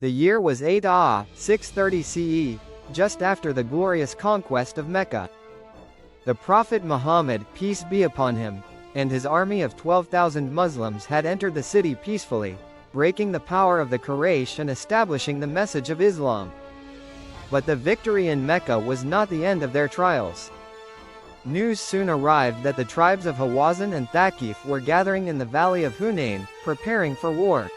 The year was 630 CE, just after the glorious conquest of Mecca. The Prophet Muhammad, peace be upon him, and his army of 12,000 Muslims had entered the city peacefully, breaking the power of the Quraysh and establishing the message of Islam. But the victory in Mecca was not the end of their trials. News soon arrived that the tribes of Hawazin and Thaqif were gathering in the valley of Hunain, preparing for war.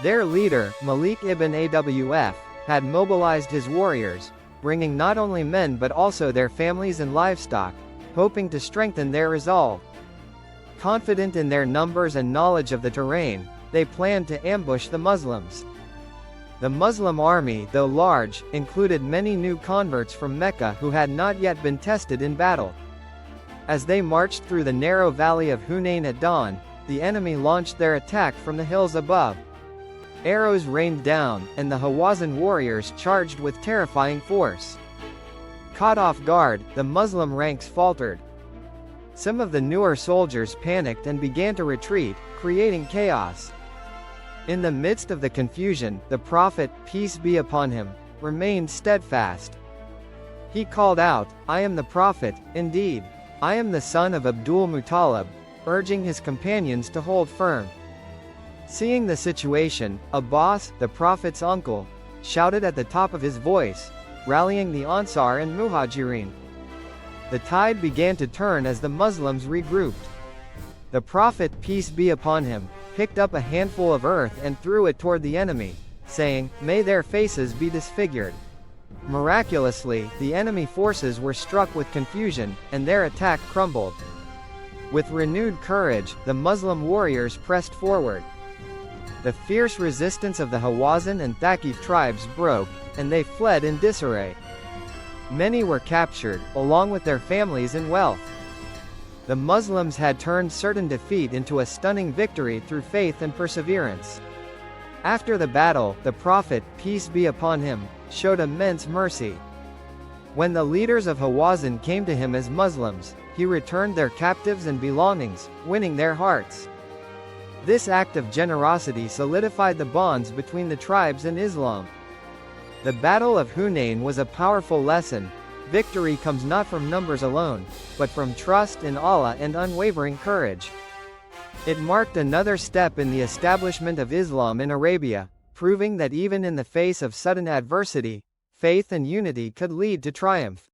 Their leader, Malik ibn Awf, had mobilized his warriors, bringing not only men but also their families and livestock, hoping to strengthen their resolve. Confident in their numbers and knowledge of the terrain, they planned to ambush the Muslims. The Muslim army, though large, included many new converts from Mecca who had not yet been tested in battle. As they marched through the narrow valley of Hunain at dawn, the enemy launched their attack from the hills above. Arrows rained down, and the Hawazin warriors charged with terrifying force. Caught off guard, the Muslim ranks faltered. Some of the newer soldiers panicked and began to retreat, creating chaos. In the midst of the confusion, the Prophet, peace be upon him, remained steadfast. He called out, "I am the Prophet, indeed. I am the son of Abdul Muttalib," urging his companions to hold firm. Seeing the situation, Abbas, the Prophet's uncle, shouted at the top of his voice, rallying the Ansar and Muhajirin. The tide began to turn as the Muslims regrouped. The Prophet, peace be upon him, picked up a handful of earth and threw it toward the enemy, saying, "May their faces be disfigured." Miraculously, the enemy forces were struck with confusion, and their attack crumbled. With renewed courage, the Muslim warriors pressed forward. The fierce resistance of the Hawazin and Thaqif tribes broke, and they fled in disarray. Many were captured, along with their families and wealth. The Muslims had turned certain defeat into a stunning victory through faith and perseverance. After the battle, the Prophet, peace be upon him, showed immense mercy. When the leaders of Hawazin came to him as Muslims, he returned their captives and belongings, winning their hearts. This act of generosity solidified the bonds between the tribes and Islam. The Battle of Hunain was a powerful lesson. Victory comes not from numbers alone, but from trust in Allah and unwavering courage. It marked another step in the establishment of Islam in Arabia, proving that even in the face of sudden adversity, faith and unity could lead to triumph.